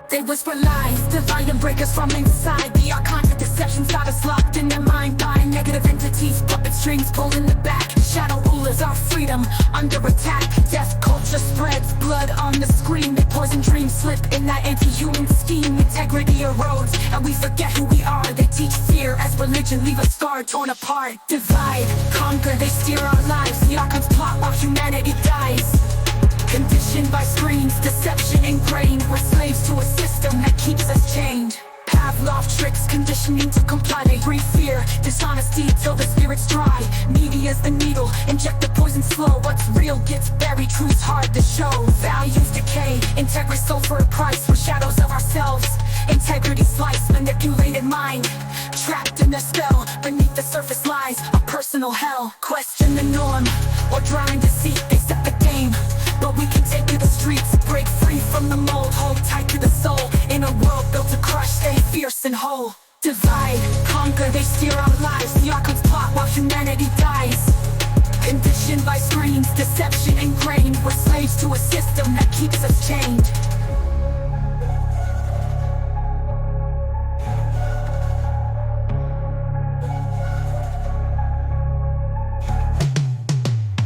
They whisper lies, divide and break us from inside. The archons of deception's got us locked in their mind by negative entities, puppet strings pulling the back. Shadow rulers, our freedom under attack. Death culture spreads, blood on the screen. They poison dreams slip in that anti-human scheme. Integrity erodes, and we forget who we are. They teach fear as religion, leave us scarred, torn apart. Divide, conquer, they steer our lives. The archons plot while humanity dies. Conditioned by screens, deception ingrained. We're slaves to a system that keeps us chained. Pavlov tricks, conditioning to comply. They breathe fear, dishonesty till the spirit's dry. Media's the needle, inject the poison slow. What's real gets buried, truth's hard to show. Values decay, integrity sold for a price. We're shadows of ourselves, integrity sliced, manipulated mind. Trapped in their spell, beneath the surface lies a personal hell. Question the norm, or drown in deceit. They set the game, but we can take to the streets. Break free from the mold, hold tight to the soul. In a world built to crush, stay fierce and whole. Divide, conquer, they steer our lives. The archons plot while humanity dies. Conditioned by screens, deception ingrained. We're slaves to a system that keeps us chained.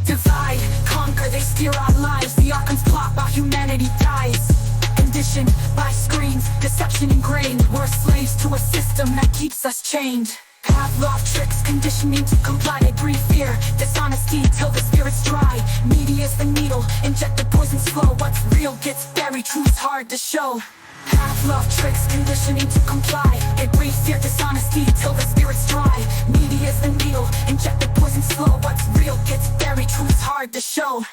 Divide, conquer, they steer our lives. The archons plot while humanity dies. Conditioned by screens, deception ingrained. We're slaves to a system that keeps us chained. Pavlov tricks, conditioning to comply. They breathe fear, dishonesty till the spirit's dry. Media's the needle, inject the poison slow. What's real gets buried, truth's hard to show. Pavlov tricks, conditioning to comply. They breathe fear, dishonesty till the spirit's dry. Media's the needle, inject the poison slow. What's real gets buried, truth's hard to show.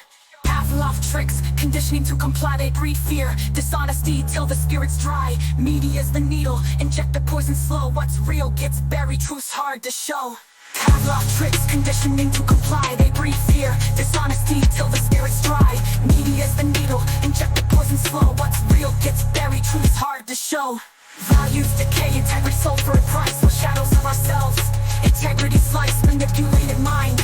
Pavlov tricks, conditioning to comply. They breed fear, dishonesty till the spirit's dry. Media's the needle, inject the poison slow. What's real gets buried, truth's hard to show. Pavlov tricks, conditioning to comply. They breed fear, dishonesty till the spirit's dry. Media's the needle, inject the poison slow. What's real gets buried, truth's hard to show. Values decay, integrity sold for a price. We're shadows of ourselves, integrity sliced, manipulated mind.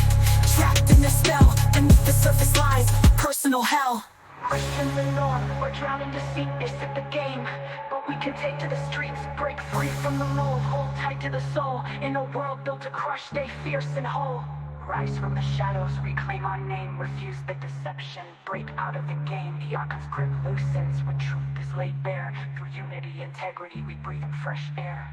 Trapped in the spell, beneath the surface lies a personal hell. Question the norm, we're drowning deceit. They set the game, but we can take to the streets. Break free from the mold, hold tight to the soul. In a world built to crush, stay fierce and whole. Rise from the shadows, reclaim our name. Refuse the deception, break out of the game. The archon's grip loosens when truth is laid bare. Through unity, integrity, we breathe in fresh air.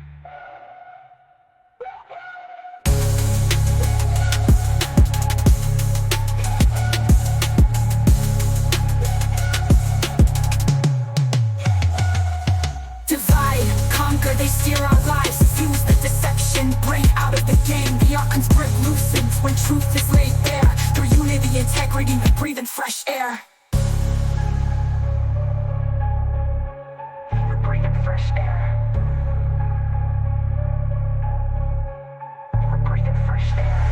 They steer our lives, fuse the deception, break out of the game. The archon's grip loosens when truth is laid bare. Through unity, integrity, we breathe in fresh air. We breathe in fresh air. We breathe in fresh air.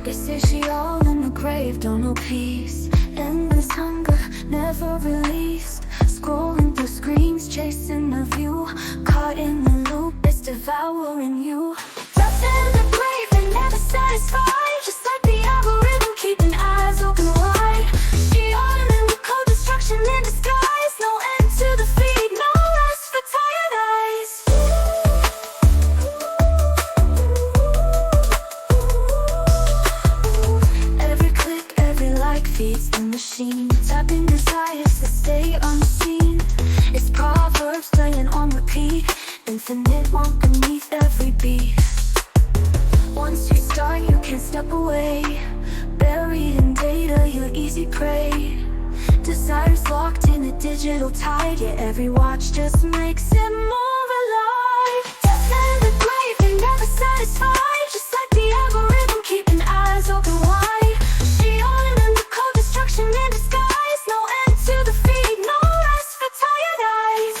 They say she all in the grave, don't know peace. Endless hunger, never released. Scrolling through screens, chasing a view. Caught in the loop, it's devouring you. Trapped in the grave and never satisfied. Just like the algorithm, keeping eyes open wide. She on in the cold destruction in disguise. No end to the feed, no rest for tired eyes. Feeds the machine, tapping desires to stay unseen. It's proverbs playing on repeat, infinite want beneath every beat. Once you start, you can't step away. Buried in data, you're easy prey. Desires locked in a digital tide, yet every watch just makes it more alive. Death in the grave, they never satisfied. Just like the algorithm, keeping eyes open wide. In disguise, no end to the feed, no rest for tired eyes.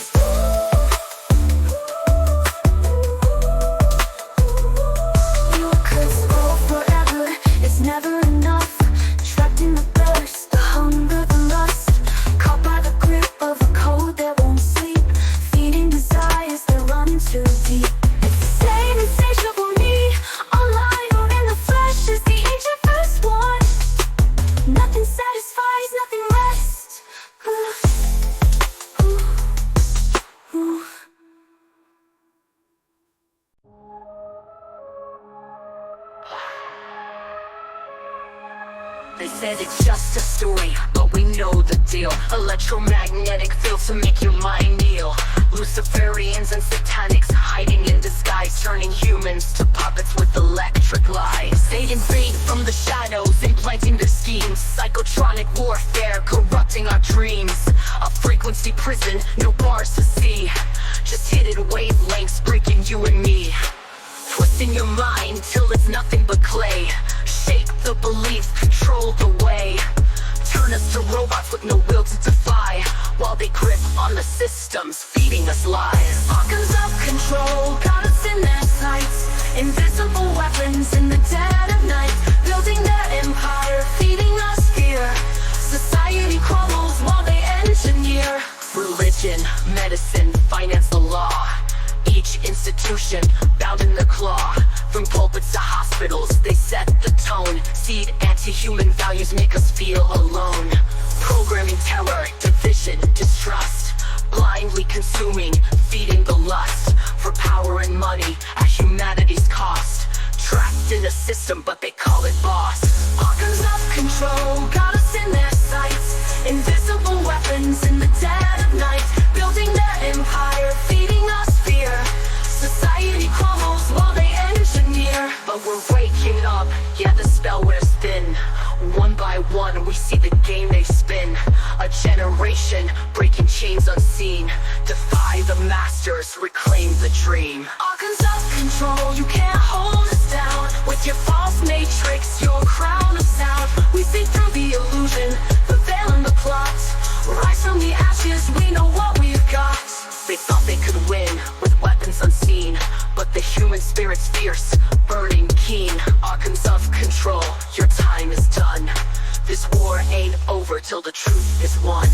You could scroll forever, it's never enough. Trapped in the thirst, the hunger, the lust. Caught by the grip of a code that won't sleep. Feeding desires that run too deep. It's the same insatiable need, Nothing satisfies, nothing rests. They said it's just a story, but we know the deal. Electromagnetic fields to make your mind kneel. Luciferians and satanics hiding in disguise, turning humans to puppets with electric lies. They invade from the shadows, implanting their schemes. Psychotronic warfare, corrupting our dreams. A frequency prison, no bars to see. Just hidden wavelengths breaking you and me. Twisting your mind till it's nothing but clay. Shake the beliefs, control the way. Turn us to robots with no will to defy, while they grip on the systems, feeding us lies. Organs of control, got us in their sights. Invisible weapons in the dead of night, building their empire, feeding us fear. Society crumbles while they engineer. Religion, medicine, finance, the law. Each institution bound in their claw. From pulpits to hospitals, they set the tone. Seed anti-human values make us feel alone. Programming terror, division, distrust. Blindly consuming, feeding the lust for power and money at humanity's cost. Trapped in a system, but they call it boss. Organs of control, got us in their sights. Invisible weapons in the dead of night, building their empire, feeding us fear. Society crumbles while they engineer. But we're waking up, yeah, the spell wears thin. One by one, we see the game they spin. A generation breaking chains unseen. Defy the masters, reclaim the dream. Organs of control, you can't hold us down. With your false matrix, your crown of sound. We see through the illusion, the veil and the plot. Rise from the ashes, we know what we've got. They thought they could win with weapons unseen, but the human spirit's fierce, burning keen. Organs of control, your time is done. This war ain't over till the truth is won.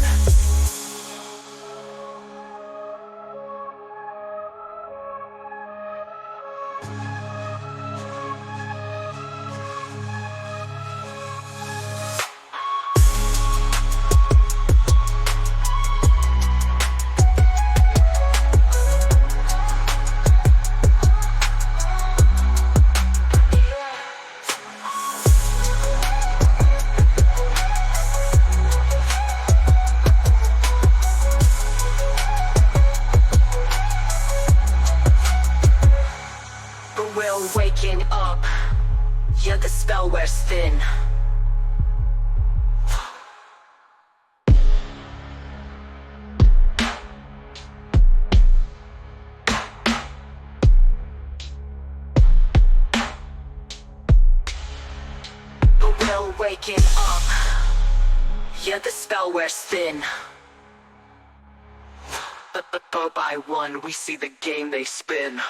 Waking up, yeah, the spell wears thin. But we're waking up, yeah, the spell wears thin. But by one, we see the game they spin.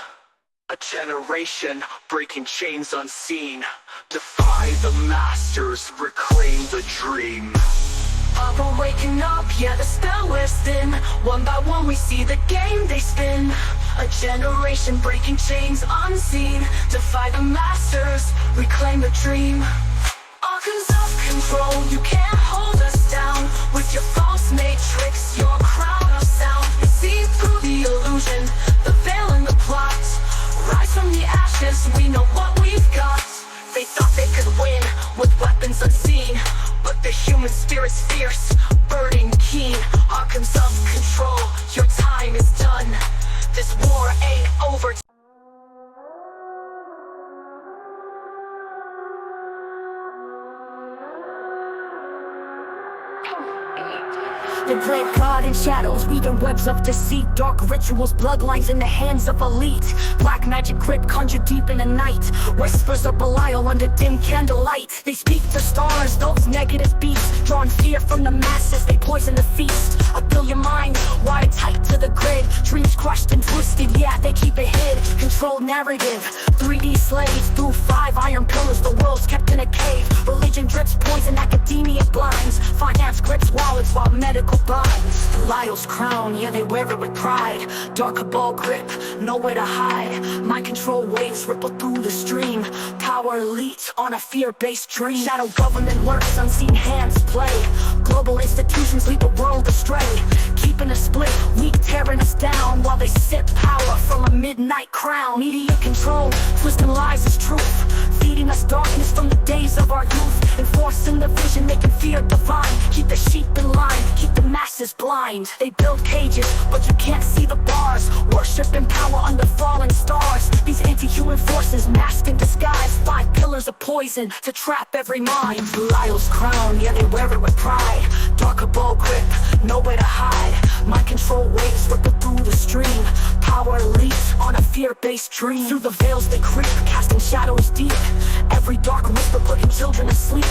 A generation breaking chains unseen. Defy the masters, reclaim the dream. We're waking up, yeah, the spell wears thin. One by one we see the game they spin. A generation breaking chains unseen. Defy the masters, reclaim the dream. Organs of control, you can't hold us down. With your false matrix, your crown of sound. See through the illusion, the veil and the plot. Rise from the ashes, we know what we've got. They thought they could win with weapons unseen, but the human spirit's fierce, burning keen. Organs of control, your time is done. This war ain't over. They play God in shadows, weaving webs of deceit. Dark rituals, bloodlines in the hands of elite. Black magic grip conjured deep in the night. Whispers of Belial under dim candlelight. They speak to stars, those negative beats. Drawing fear from the masses, they poison the feast. I fill your mind, wired tight to the grid. Dreams crushed and twisted, yeah, they keep it hid. Controlled narrative, 3D slaves. Through 5 iron pillars, the world's kept in a cave. Religion drips poison, academia blinds. Finance grips wallets while medical binds. Lyle's crown, yeah, they wear it with pride. Darker ball grip, nowhere to hide. Mind control waves ripple through the stream. Power elite on a fear-based dream. Shadow government works, unseen hands play. Global institutions lead the world astray. Keeping us split, weak tearing us down, while they sip power from a midnight crown. Media control, twisting lies as truth, feeding us darkness from the days of our youth. Enforcing the vision, making fear divine. Keep the sheep in line, keep the masses blind. They build cages, but you can't see the bars. Worship and power under falling stars. These anti-human forces masked in disguise. 5 pillars of poison to trap every mind. Lyle's crown, yeah, they wear it with pride. Darker ball grip, nowhere to hide. Mind control waves ripple through the stream. Power leaks on a fear-based dream. Through the veils they creep, casting shadows deep. Every dark whisper putting children asleep.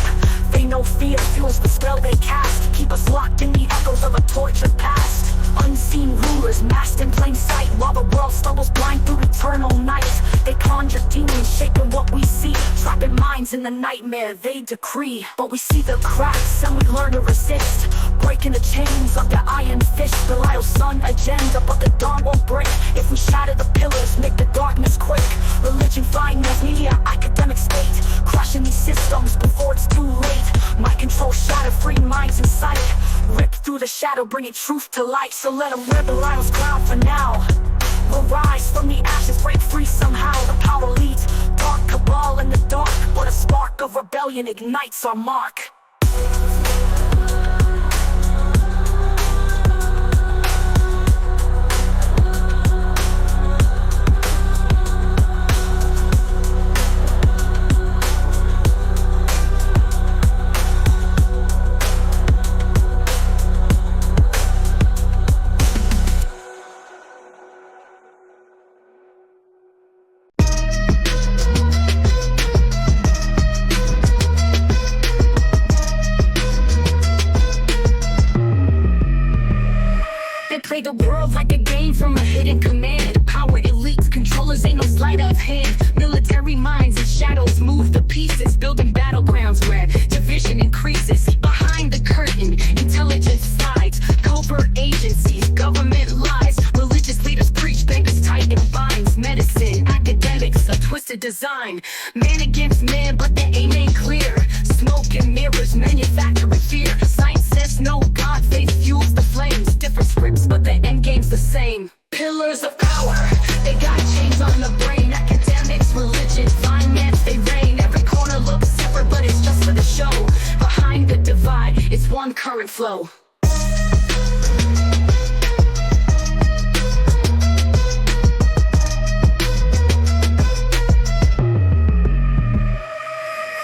They know fear fuels the spell they cast. Keep us locked in the echoes of a tortured past. Unseen rulers masked in plain sight, while the world stumbles blind through eternal night. They conjure demons, shaping what we see, trapping minds in the nightmare they decree. But we see the cracks and we learn to resist, breaking the chains of the iron fist. Belial's sun agenda, but the dawn won't break if we shatter the pillars, make the darkness quake. Religion, finance, media, academic state, crushing these systems before it's too late. Mind control shatter, free minds in sight. Rip through the shadow, bringing truth to light. So let them wear Belial's crown for now. We'll rise from the ashes, break free somehow. The power leads, dark cabal in the dark, but a spark of rebellion ignites our mark. Play the world like a game from a hidden command. Power elites, controllers ain't no sleight of hand. Military minds and shadows move the pieces, building battlegrounds where division increases. Behind the curtain, intelligence slides, covert agencies, government lies. Religious leaders preach, bankers tighten binds. Medicine, academics, a twisted design. Man against man, but the aim ain't clear. Smoke and mirrors, manufacturing fear. Science says no God, faith fuels the flames. Different scripts, but the end game's the same. Pillars of power, they got chains on the brain. Academics, religion, finance, they reign. Every corner looks separate, but it's just for the show. Behind the divide, it's one current flow.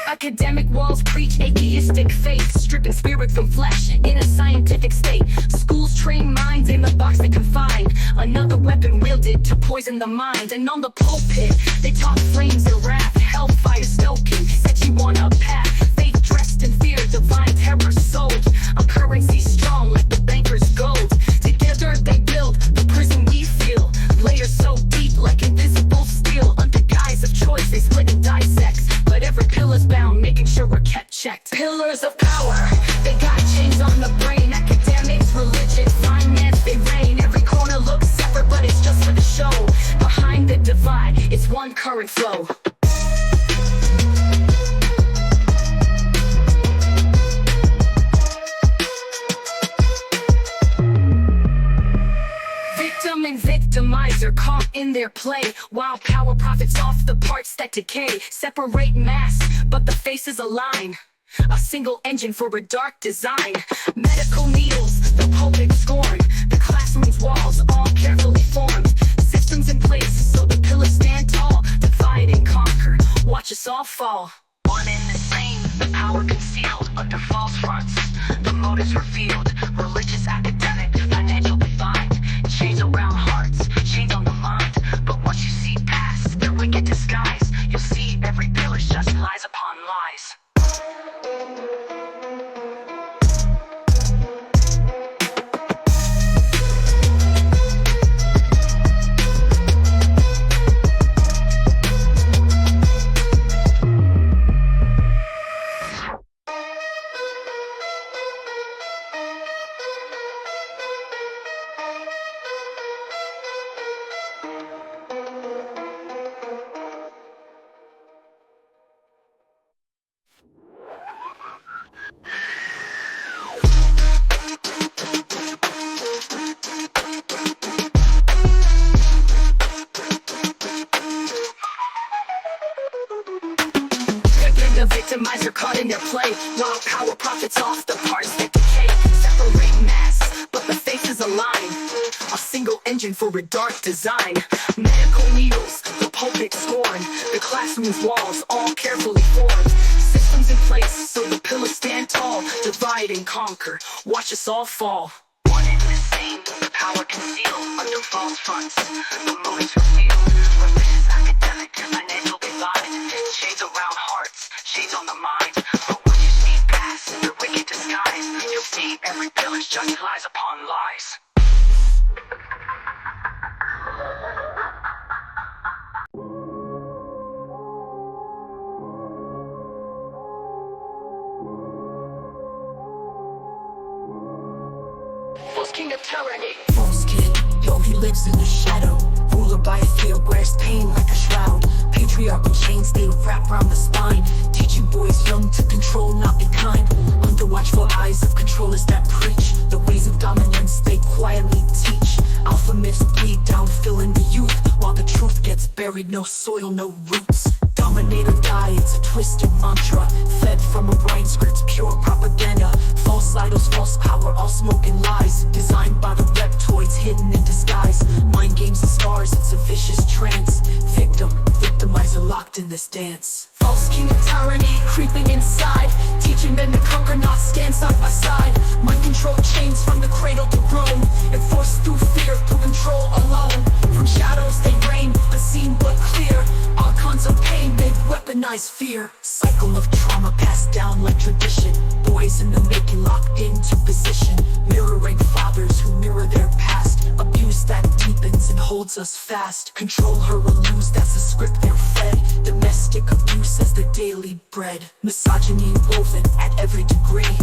Academic walls preach atheistic faith, stripping spirit from flesh in a scientific state. Schools train minds in the box they confine, another weapon wielded to poison the mind. And on the pulpit, they talk flames and wrath, hellfire stoking, set you on a path. Faith dressed in fear, divine terror sold, a currency strong like the banker's gold. Together they build the prison we feel, layers so deep like invisible steel. Under guise of choice they split and dissect, but every pillar's bound, making sure we're kept checked. Pillars of power, they got chains on the brain. Academics, religion, finance, they reign. Every corner looks separate, but it's just for the show. Behind the divide, it's one current flow. Victim and victimizer caught in their play, while power profits off the parts that decay. Separate mass, but the faces align. A single engine for a dark design. Medical needles, the pulpit scorn. The classroom's walls all carefully formed. Systems in place so the pillars stand tall. Divide and conquer, watch us all fall. One and the same, the power concealed under false fronts. The motives revealed, religious, academic, financial, divine. Chains around hearts, chains on the mind. But once you see past their wicked disguise, you'll see every pillar's just lies upon lies. for a dark design. Medical needles, the pulpit scorn, the classroom's walls all carefully formed. Systems in place so the pillars stand tall. Divide and conquer, watch us all fall. One endless thing, the power concealed under false fronts. The moments revealed, religious, academic, financial divide. Shades around hearts, shades on the mind. But when you see past the wicked disguise, you'll see every pillar's just lies upon lies. False king of tyranny. False king, yo, he lives in the shadow. Ruler by fear, wears pain like a shroud. Patriarchal chains, they wrap around the spine. Teaching boys young to control, not be kind. Under watchful eyes of controllers that preach the ways of dominance, they quietly teach. Alpha myths bleed down, filling the youth, while the truth gets buried, no soil, no roots. Dominate or die, it's a twisted mantra, fed from a brain script, pure propaganda. False idols, false power, all smoke and lies. Designed by the reptoids, hidden in disguise. Mind games and scars, it's a vicious trance. Victim, victimizer locked in this dance. False king of tyranny, creeping inside. Teaching men to conquer, not stand side by side. Mind control chains from the cradle to roam. Enforced through fear, through control alone. From shadows they reign, unseen but clear. Archons of pain, they weaponize fear. Cycle of trauma passed down like tradition. Boys in the making locked into position. Mirroring fathers who mirror their past. Abuse that deepens and holds us fast. Control her or lose, that's the script they're fed. Domestic abuse as their daily bread. Misogyny woven at every degree.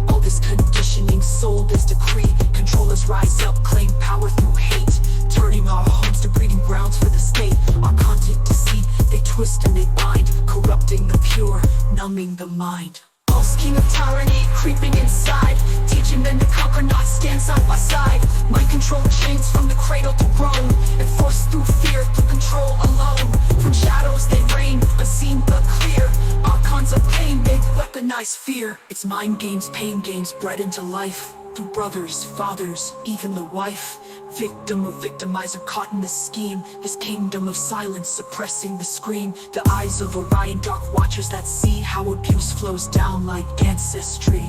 All this conditioning sold as decree. Controllers rise up, claim power through hate. Turning our homes to breeding grounds for the state. Our content deceit, they twist and they bind. Corrupting the pure, numbing the mind. False king of tyranny, creeping inside. Teaching men to conquer, not stand side by side. Mind control chains from the cradle to groan. Enforced through fear, through control alone. From shadows they reign, unseen but clear. Archons of pain, they weaponize fear. It's mind games, pain games, bred into life. Through brothers, fathers, even the wife. Victim of victimizer caught in the scheme. This kingdom of silence suppressing the scream. The eyes of Orion, dark watchers that see how abuse flows down like ancestry.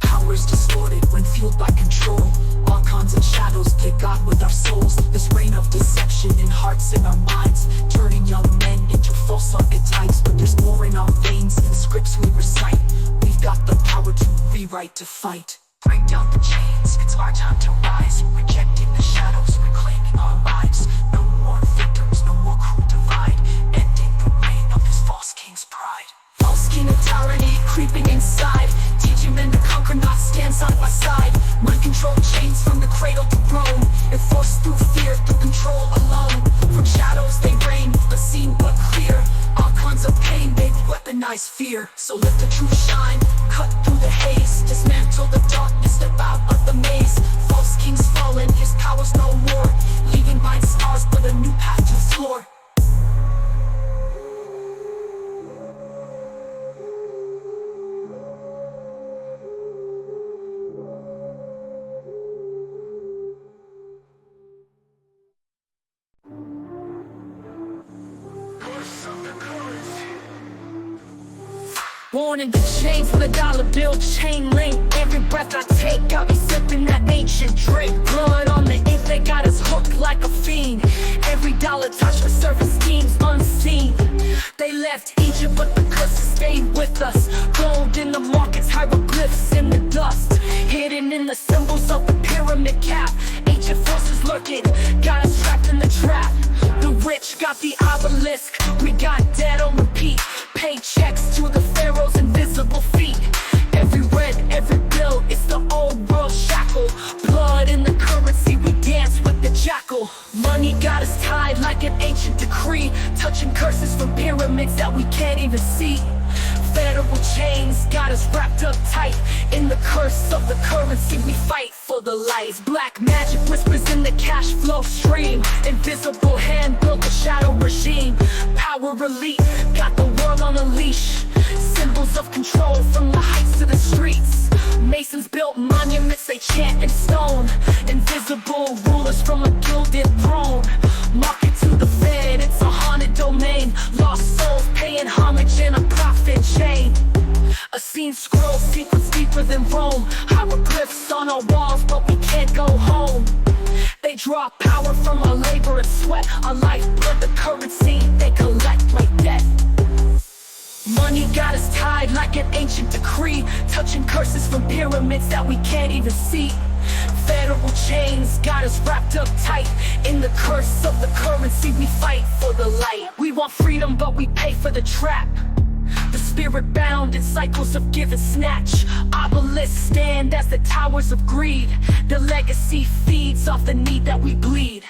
Powers distorted when fueled by control. Archons and shadows play God with our souls. This reign of deception in hearts and our minds, turning young men into false archetypes. But there's more in our veins than scripts we recite. We've got the power to rewrite, to fight. Break down the chains, it's our time to rise. Rejecting the shadows, reclaiming our lives. No more victims, no more cruel divide. Ending the reign of this false king's pride. False king of tyranny, creeping inside. Teaching men to conquer, not stand side by side. Mind control chains from the cradle to roam. Enforced through fear, through control alone. From shadows they reign, unseen but clear. Archons of pain, they weaponize fear. So let the truth shine, cut through the haze. Dismantle the darkness, step out of the maze. False kings fallen, his power's no more. Leaving mind scars, but a new path to floor. Born in the chains, the dollar bill chain link. Every breath I take, got me sipping that ancient drink. Blood on the ink, they got us hooked like a fiend. Every dollar touch for service schemes unseen. They left Egypt, but the curses stayed with us. Gold in the markets, hieroglyphs in the dust. Hidden in the symbols of the pyramid cap. Ancient forces lurking, got us trapped in the trap. The rich got the obelisk, we got dead on repeat. Paychecks to the pharaoh's invisible feet. Every red, every bill, it's the old world shackle. Blood in the currency, we dance with the jackal. Money got us tied like an ancient decree. Touching curses from pyramids that we can't even see. Federal chains got us wrapped up tight. In the curse of the currency, we fight for the light. Black magic whispers in the cash flow stream. Invisible hand built a shadow regime. Power elite, got the world on a leash. Symbols of control from the heights to the streets. Masons built monuments they chant in stone. Invisible rulers from a gilded throne. Market to the fed, it's a haunted domain. Lost souls paying homage in a profit chain. A scene scroll, secrets deeper than Rome. Hieroglyphs on our walls, but we can't go home. They draw power from our labor and sweat. Our lifeblood, the currency they collect like debt. Money got us tied like an ancient decree, touching curses from pyramids that we can't even see. Federal chains got us wrapped up tight in the curse of the currency. We fight for the light. We want freedom, but we pay for the trap. The spirit bound in cycles of give and snatch. Obelisks stand as the towers of greed. The legacy feeds off the need that we bleed.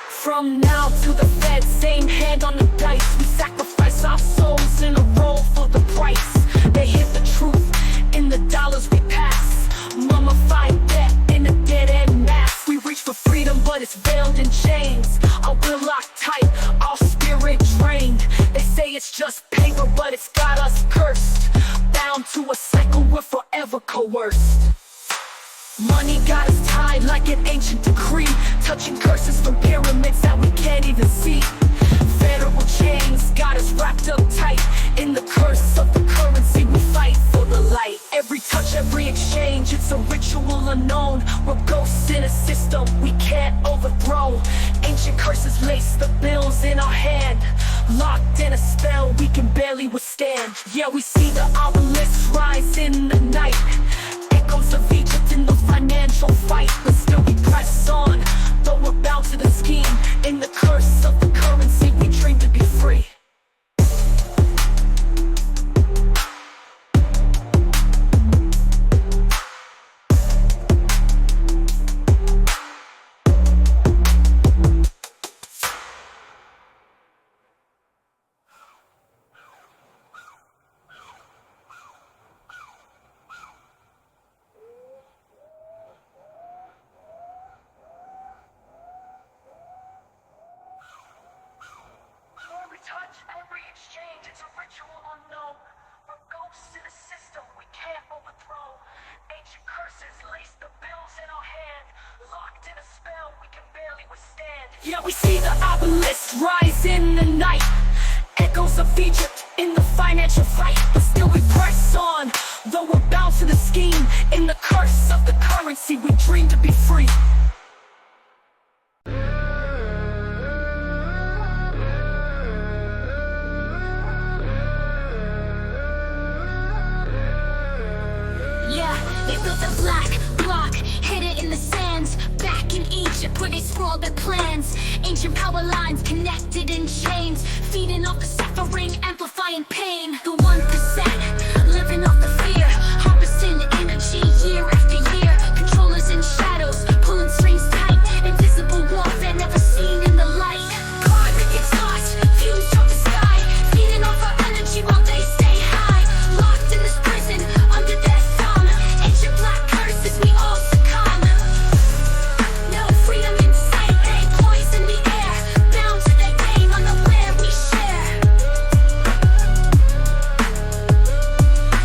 From now to the Fed, same hand on the dice. We sacrifice our souls in a roll for the price. They hid the truth in the dollars we pass. Mummified debt in a dead-end mass. We reach for freedom, but it's veiled in chains. Our will locked tight, our spirit drained. They say it's just paper, but it's got us cursed. Bound to a cycle, we're forever coerced. Money got us tied like an ancient decree, touching curses from pyramids that we can't even see. Federal chains got us wrapped up tight in the curse of the currency. We fight for the light. Every touch, every exchange, it's a ritual unknown. We're ghosts in a system we can't overthrow. Ancient curses lace the bills in our hand. Locked in a spell we can barely withstand. Yeah, we see the obelisks rise in the night. Echoes of Egypt in the financial fight. But still we press on, though we're bound to the scheme. In the curse of the currency, we dream to be free. Touch every exchange, it's a ritual unknown. We're ghosts in a system we can't overthrow. Ancient curses lace the bills in our hand. Locked in a spell we can barely withstand. Yeah, we see the obelisks rise in the night. Echoes of Egypt in the financial fight. But still we press on, though we're bound to the scheme. In the curse of the currency, we dream to be free. They built a black block, hid it in the sands. Back in Egypt where they scrawled their plans. Ancient power lines connected in chains, feeding off the suffering, amplifying pain. The 1% living off the fear, harvesting energy year after year. Controllers in shadows, pulling strings tight. Invisible warfare never seen in the light. Carbon exhaust, fumes from the sky, feeding off our energy while they stay high. Locked in this prison, under their thumb. Ancient black curses, we all succumb. No freedom in sight, they poison the air. Bound to their game, unaware we share.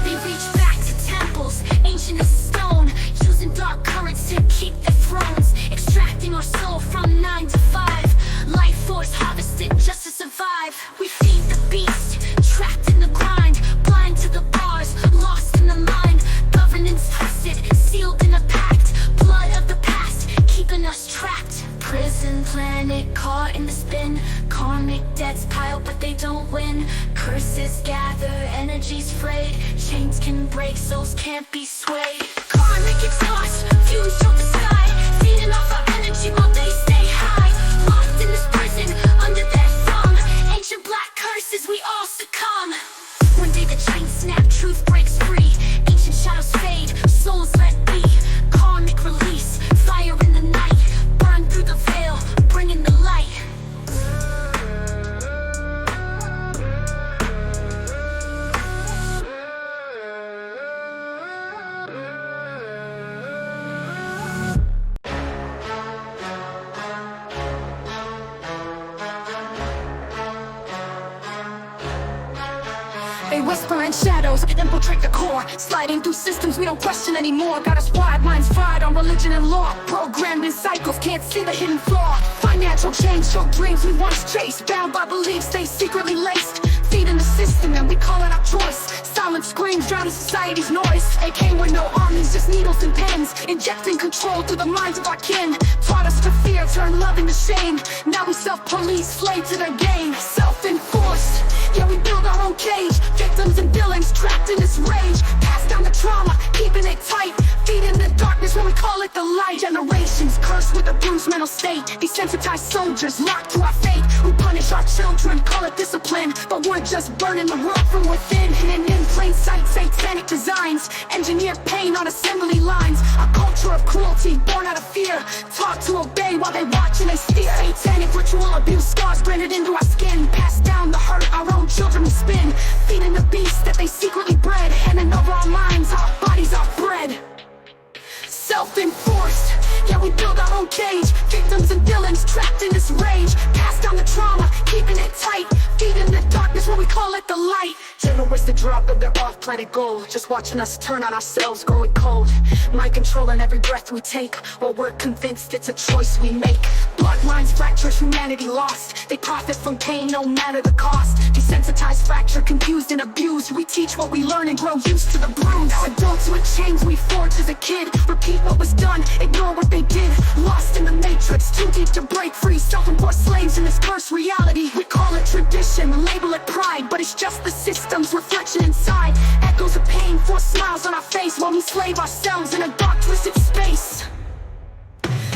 They reach back to temples, ancient as stone, using dark currents to keep their thrones. Extracting our soul from 9 to 5. Life force harvested just to survive. We feed the beast, trapped in the grind. Blind to the bars, lost in the mind. Governance twisted, sealed in a pact. Blood of the past, keeping us trapped. Prison planet caught in the spin. Karmic debts pile but they don't win. Curses gather, energies frayed. Chains can break, souls can't be swayed. Karmic exhaust, fumes from the sky, feeding off our energy while they stay high. Locked in this prison, under their thumb. Ancient black curses, we all succumb. One day the chains snap, truth breaks free. Ancient shadows fade, souls let be. Karmic release, fire in the night. Burn through the veil, bringing the light. whisper in shadows, infiltrate the core, sliding through systems we don't question anymore. Got us wide, minds fried on religion and law, programmed in cycles, can't see the hidden flaw. Financial change, show dreams we once chased, bound by beliefs they secretly laced. Feeding the system and we call it our choice. Silent screams drowning society's noise. AK with no armies, just needles and pens, injecting control through the minds of our kin. Taught us to fear, turn love into shame. Now we self-police, slave to their game. Self-enforced, yeah, we build our own cage. Victims and villains trapped in this rage. Pass down the trauma, keeping it tight. Feeding the darkness when we call it the light. Generations cursed with a bruised mental state. Desensitized soldiers locked to our fate, who punish our children, call it discipline. But we're just burning the world from within. Hidden in plain sight, satanic designs, engineered pain on assembly lines. A culture of cruelty born out of fear, taught to obey while they watch and they steer. Satanic ritual abuse, scars branded into our skin. Passed down the hurt our own children will spin. Feeding the beast that they secretly bred, handing over our minds, our bodies, our bread. Self-enforced, yeah, we build our own cage. Victims and villains trapped in this rage. Pass down the trauma, keeping it tight. Feeding the darkness when we call it the light. Generous the drop of their off-planet goal, just watching us turn on ourselves, growing cold. Mind controlling every breath we take, while we're convinced it's a choice we make. Bloodlines fractured, humanity lost. They profit from pain, no matter the cost. Desensitized, fractured, confused and abused. We teach what we learn and grow used to the bruise. Adults with chains we forged as a kid. Repeat what was done, ignore what they did. Lost in the matrix, too deep to break free. Self-enforced slaves in this cursed reality. We call it tradition, label it pride, but it's just the system's reflection inside. Echoes of pain, force smiles on our face, while we slave ourselves in a dark, twisted space.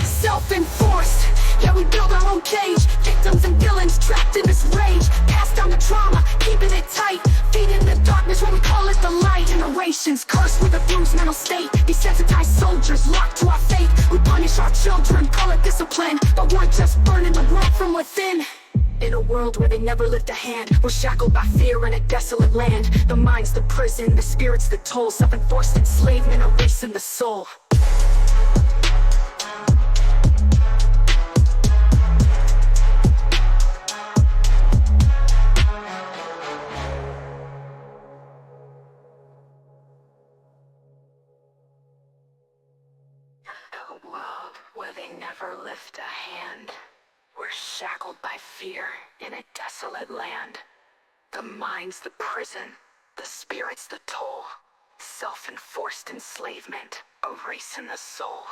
Self-enforced, yeah, we build our own cage. Victims and villains trapped in this rage. Pass down the trauma, keeping it tight. Feeding the darkness when we call it the light. Generations cursed with a bruised mental state. Desensitized soldiers locked to our fate, who punish our children, call it discipline. But we're just burning the world from within. In a world where they never lift a hand, we're shackled by fear in a desolate land. The mind's the prison, the spirit's the toll. Self-enforced enslavement, erasing the soul. A world where they never lift a hand. We're shackled by fear in a desolate land. The mind's the prison, the spirit's the toll. Self-enforced enslavement, erasing the soul.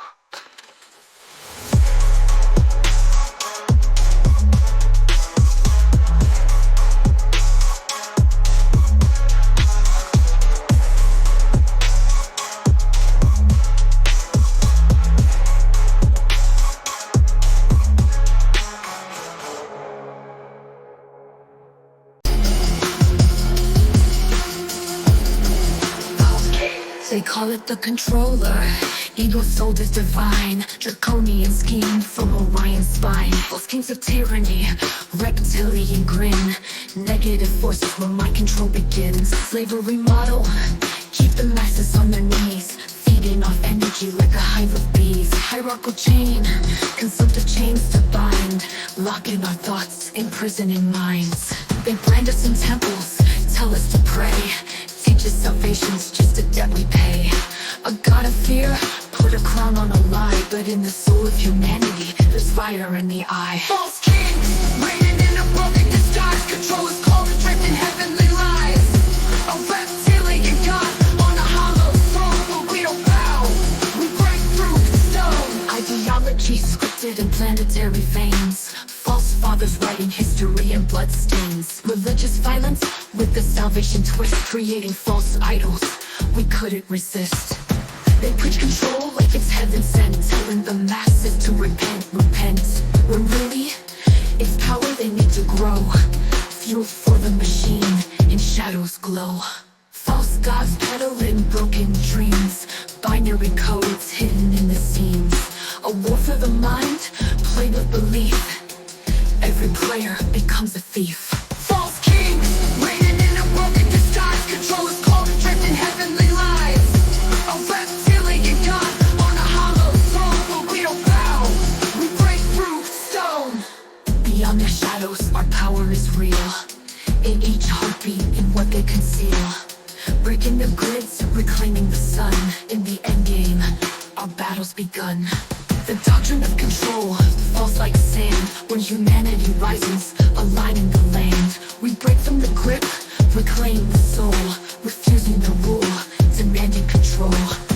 They call it the controller. Ego sold as divine. Draconian scheme from Orion's spine. Both kings of tyranny, reptilian grin. Negative forces where mind control begins. Slavery model, keep the masses on their knees. Feeding off energy like a hive of bees. Hierarchical chain, consumptive chains to bind. Locking our thoughts, imprisoning minds. They brand us in temples, tell us to pray. Teach us salvation's just a debt we pay. A god of fear, put a crown on a lie. But in the soul of humanity, there's fire in the eye. False kings, reigning in a broken disguise. Control is cold, dripped in heavenly lies. A reptilian god on a hollow throne, but we don't bow, we break through stone. Ideology scripted in planetary veins. False fathers writing history in bloodstains. Religious violence with the salvation twist, creating false idols we couldn't resist. They preach control like it's heaven sent, telling the masses to repent, repent. When really, it's power they need to grow. Fuel for the machine, in shadows glow. False gods peddling broken dreams. Binary codes hidden in the seams. A war for the mind, played with belief. Every player becomes a thief. False kings, reigning in a broken disguise. Control is cold, dripped in heavenly lies. A reptilian god on a hollow throne, but we don't bow, we break through stone. Beyond their shadows, our power is real. In each heartbeat, in what they conceal. reclaiming the sun. In the endgame, our battle's begun. The doctrine of control falls like sand when humanity rises, aligning the land. We break from the grip, reclaim the soul, refusing to rule, demanding control.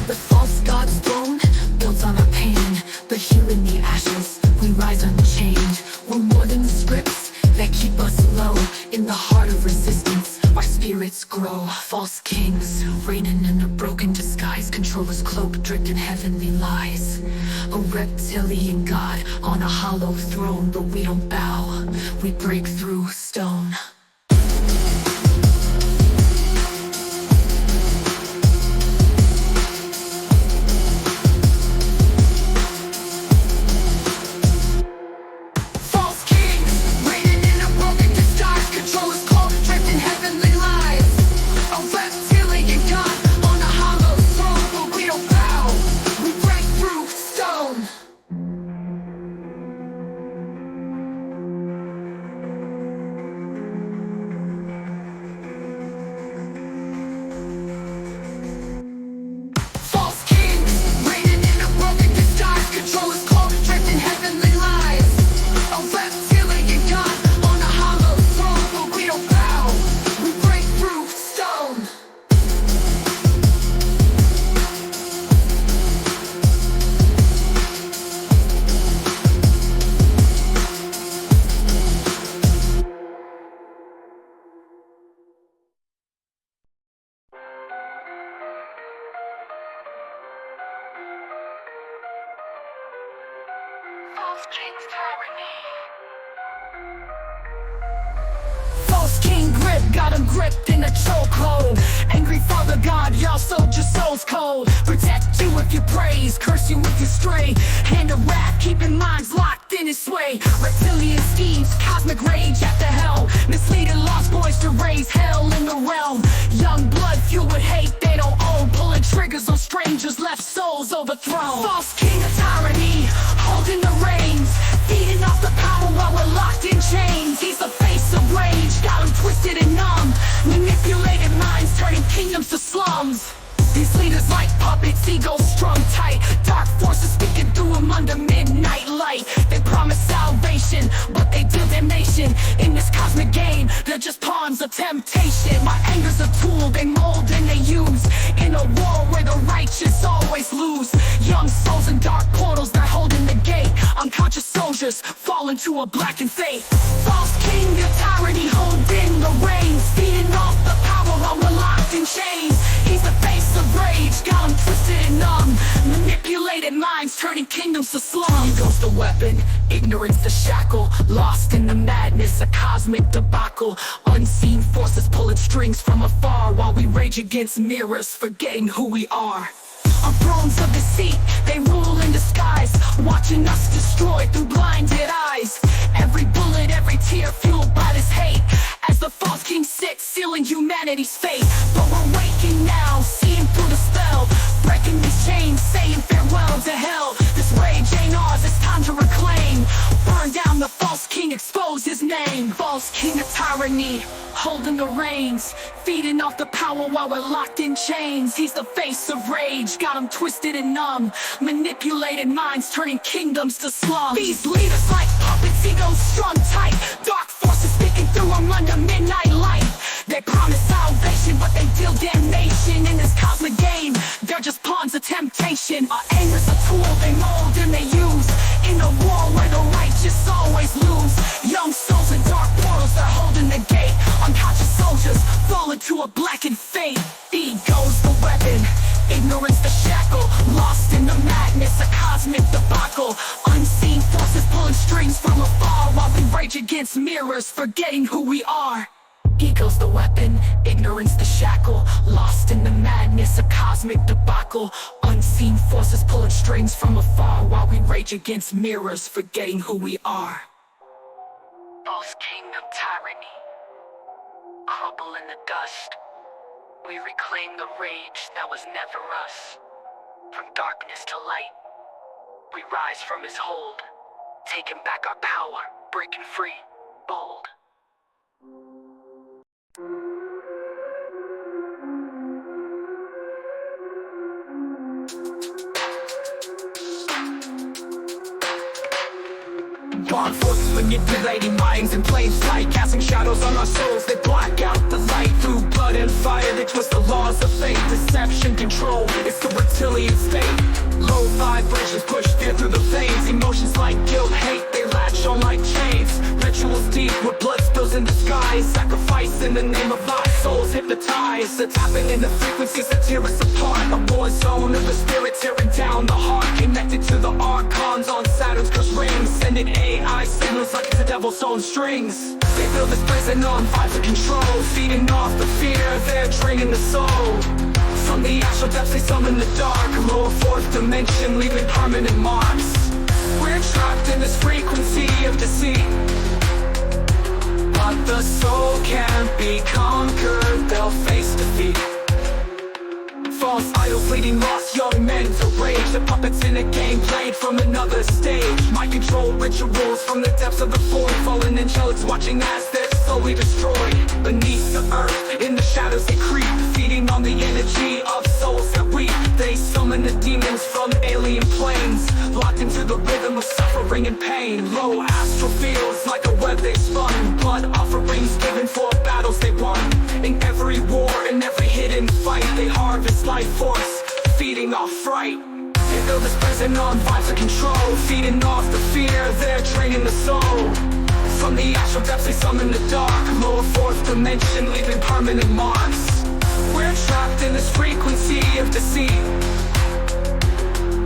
The false god's throne builds on our pain, but here in the ashes, we rise unchained. We're more than the scripts that keep us low. In the heart of resistance, our spirits grow. False kings reigning in a broken disguise, controllers cloak dripped in heavenly lies. A reptilian god on a hollow throne, but we don't bow, we break through stone. False king grip, got him gripped in a chokehold. Angry father god, y'all sold your souls cold. Protect you if you praise, curse you if you stray. Hand of wrath, keeping minds locked in his sway. Reptilian schemes, cosmic rage at the hell. Misleading lost boys to raise hell in the realm. Young blood fueled with hate they don't own, pulling triggers on strangers, left souls overthrown. False king of tyranny, holding the reins, feeding off the power while we're locked in chains. He's the face of rage, got him twisted and numb, manipulated minds, turning kingdoms to slums. These leaders like puppets, egos strung tight, dark forces speaking through them under midnight light. They promise salvation, but they deal damnation. In this cosmic game, they're just pawns of temptation. My anger's a tool they mold and they use, in a war where the righteous always lose. Young souls in dark portals, they're holding the gate. Unconscious soldiers fall into a blackened fate. False king of tyranny, holding the reins, feeding off the power while we're locked in chains. He's the face of rage, got him twisted and numb, manipulated minds, turning kingdoms to slums. Ego's the weapon, ignorance the shackle, lost in the madness, a cosmic debacle. Unseen forces pulling strings from afar, while we rage against mirrors, forgetting who we are. On thrones of deceit, they rule in disguise, watching us destroyed through blinded eyes. Every bullet, every tear fueled by this hate, as the false king sits, sealing humanity's fate. But we're waking now, seeing through the spell, breaking these chains, saying farewell to hell. This rage ain't ours, it's time to reclaim. Burn down the false king, expose his name. False king of tyranny, holding the reins, feeding off the power while we're locked in chains. He's the face of rage, got him twisted and numb, manipulated minds, turning kingdoms to slums. These leaders like puppets, egos strung tight, dark forces speaking through them under midnight light. They promise salvation, but they deal damnation. In this cosmic game, they're just pawns of temptation. Our anger's a tool they mold and they use, in a war where the righteous always lose. Young souls in dark portals, they're holding the gate. Unconscious soldiers fall into a blackened fate. Ego's the weapon, ignorance the shackle, lost in the madness, a cosmic debacle. Unseen forces pulling strings from afar, while we rage against mirrors, forgetting who we are. Ego's the weapon, ignorance the shackle, lost in the madness, a cosmic debacle. Unseen forces pulling strings from afar, while we rage against mirrors, forgetting who we are. False king of tyranny, crumble in the dust. We reclaim the rage that was never us. From darkness to light, we rise from his hold, taking back our power, breaking free, bold. manipulating minds in plain sight, casting shadows on our souls that black out the light. Through blood and fire they twist the laws of fate. Deception, control, it's the reptilian state. Low vibrations push fear through the veins. Emotions like guilt, hate, they latch on like chains. Rituals deep with blood spills in the skies. Sacrifice in the name of life, souls hypnotized. The tapping in the frequencies that tear us apart. A war zone of the spirit tearing down the heart. Connected to the archons on Saturn's cursed rings. Sending AI signals like the devil's own strings. They build this prison on vibes of control, feeding off the fear, they're draining the soul. From the astral depths they summon the dark, lower fourth dimension, leaving permanent marks. We're trapped in this frequency of deceit, but the soul can't be conquered, they'll face defeat. False idols leading lost young men to rage. The puppets in a game played from another stage. Mind control rituals from the depths of the void. Fallen angelics watching as they're slowly destroyed. Beneath the earth, in the shadows they creep, feeding on the energy of souls that weep. They summon the demons from alien planes, locked into the rhythm of suffering and pain. Low astral fields like a web they spun, blood offerings given for battles they won. In every war, in every hidden fight, they harvest life force, feeding off fright. They build this prison on vibes of control, feeding off the fear, they're draining the soul. From the astral depths they summon the dark, lower fourth dimension, leaving permanent marks. We're trapped in this frequency of deceit,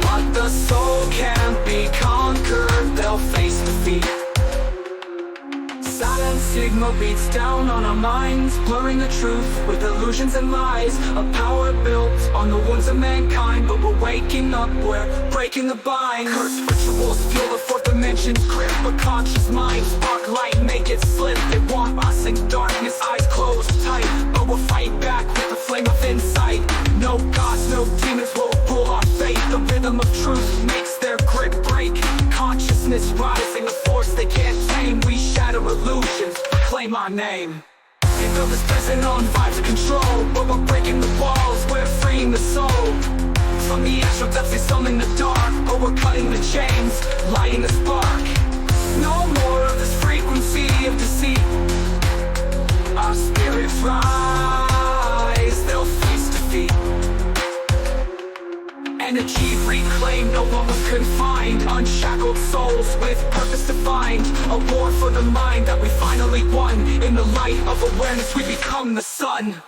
but the soul can't be conquered, they'll face defeat. Silent Sigma beats down on our minds, blurring the truth with illusions and lies. A power built on the wounds of mankind, but we're waking up, we're breaking the bind. Cursed rituals fuel the fourth dimension's grip, a conscious mind, spark light, make it slip. They want us in darkness, eyes closed tight, but we'll fight back with the flame of insight. No gods, no demons will rule our fate. The rhythm of truth makes their grip break. Consciousness rising, a force they can't tame. We shatter illusions, proclaim our name. They build this prison on vibes of control, but we're breaking the walls, we're freeing the soul. From the astral depths they summon the dark, but we're cutting the chains, lighting the spark. No more of this frequency of deceit. Our spirits rise, they'll face defeat. Energy reclaimed, no longer confined. Unshackled souls with purpose defined. A war for the mind that we finally won. In the light of awareness we become the sun.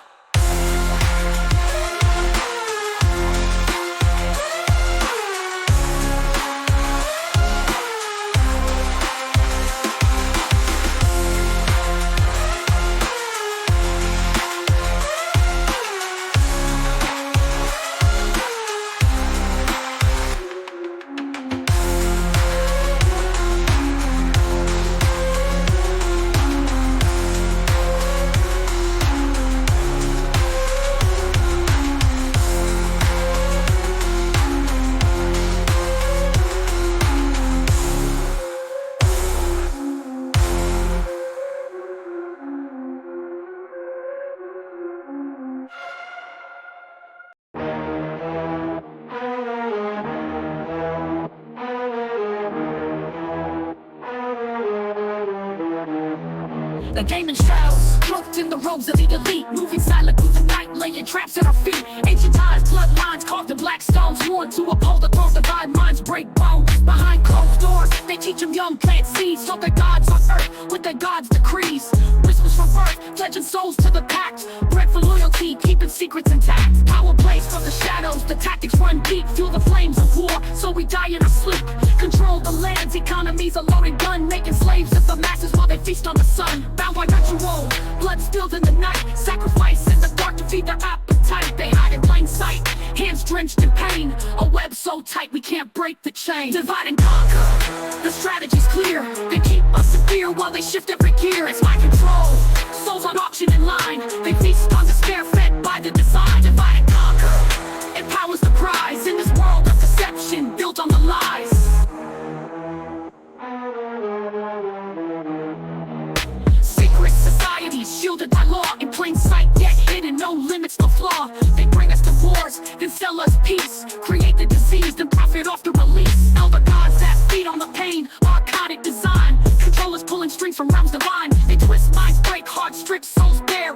The game in shadows, cloaked in the robes of the elite, moving silent through the night, laying traps at our feet. Ancient ties, bloodlines carved in black stones, worn to uphold the throne. Divide minds, break bones behind closed doors. They teach them young plant seeds, so their gods on earth with their gods' decrees. Whispers from birth, pledging souls to the pact, bred for loyalty, keeping secrets intact. Power plays from the shadows, the tactics run deep, fuel the flames of war, so we die in our sleep. Control the lands, economies, a loaded gun, making slaves of the masses while they feast on the sun. Bound by ritual, blood spilled in the night, sacrifice in the dark to feed their appetite. They hide in plain sight, hands drenched in pain, a web so tight we can't break the chain. Divide and conquer, the strategy's clear. They keep us in fear while they shift every gear. It's my control, souls on auction in line. They feast on despair fed by the design. Divide and conquer, empowers the prize in this world of deception built on the lies. Secret societies shielded by law, in plain sight yet hidden, no limits, no flaw. They bring us to wars, then sell us peace, create the disease, then profit off the release. Elder gods that feed on the pain, archonic design, control us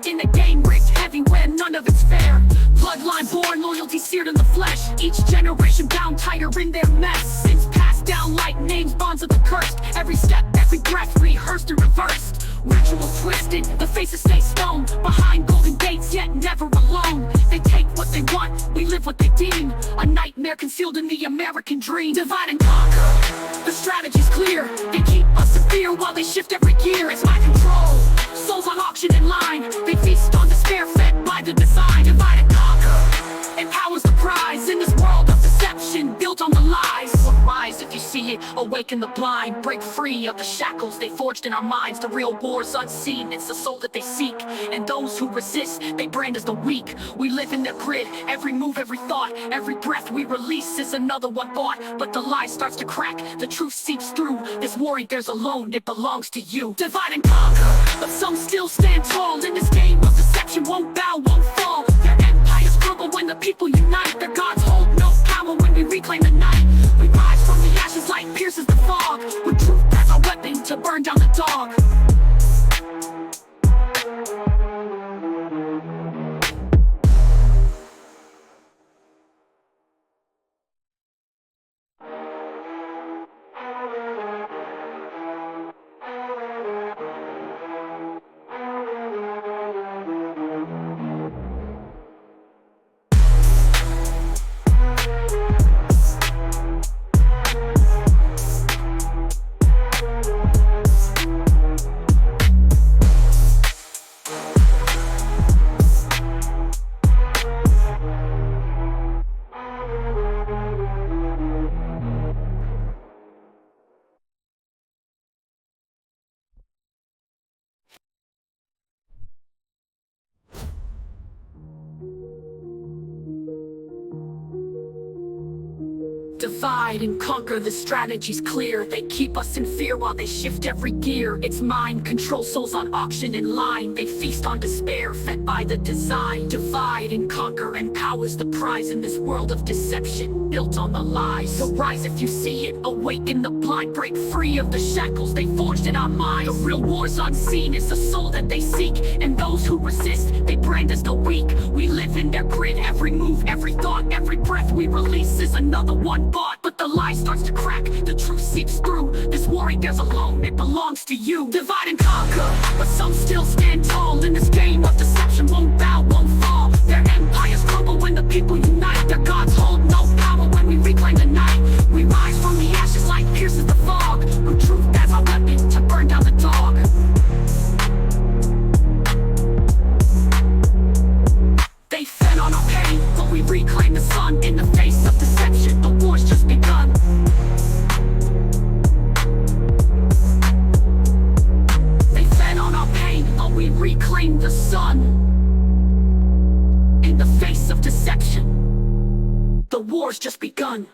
In a game rigged heavy where none of it's fair. Bloodline born, loyalty seared in the flesh. Each generation bound tighter in their mess. Sins passed down like names, bonds of the cursed. Every step, every breath rehearsed and reversed. Ritual twisted, the faces stay stone. Behind golden gates, yet never alone. They take what they want, we live what they deem. A nightmare concealed in the American dream. Divide and conquer, the strategy's clear. They keep us in fear while they shift every gear. It's my control, souls on auction in line. They feast on despair fed by the design. Divide and conquer, empowers the prize. In this world of deception, built on the lies. Rise if you see it, awaken the blind. Break free of the shackles they forged in our minds. The real war's unseen, it's the soul that they seek. And those who resist, they brand as the weak. We live in their grid, every move, every thought. Every breath we release is another one bought. But the lie starts to crack, the truth seeps through. This war ain't theirs alone, it belongs to you. Divide and conquer, but some still stand tall. In this game of deception, won't bow, won't fall. Their empires crumble when the people unite. Their gods hold no power when we reclaim the night. We rise from the ashes like pierces the fog. With truth as our weapon to burn down the dog. Divide and conquer, the strategy's clear. They keep us in fear while they shift every gear. It's mind control, souls on auction in line. They feast on despair, fed by the design. Divide and conquer, empowers the prize. In this world of deception, built on the lies. So rise if you see it, awaken the blind. Break free of the shackles they forged in our minds. The real war's unseen, it's the soul that they seek. And those who resist, they brand as the weak. We live in their grid, every move, every thought. Every breath we release is another one bought. But the lie starts to crack, the truth seeps through. This war ain't theirs alone, it belongs to you. Divide and conquer, but some still stand tall. In this game of deception, won't bow, won't fall. Their empires crumble when the people unite. Their gods hold no power when we reclaim the night. We rise from the ashes like pierces the fog. With truth as our weapon to burn down the dog. They fed on our pain, but we reclaim the sun. In the face of deception, the war's just begun. They fed on our pain, but we reclaim the sun. In the face of deception, the war's just begun.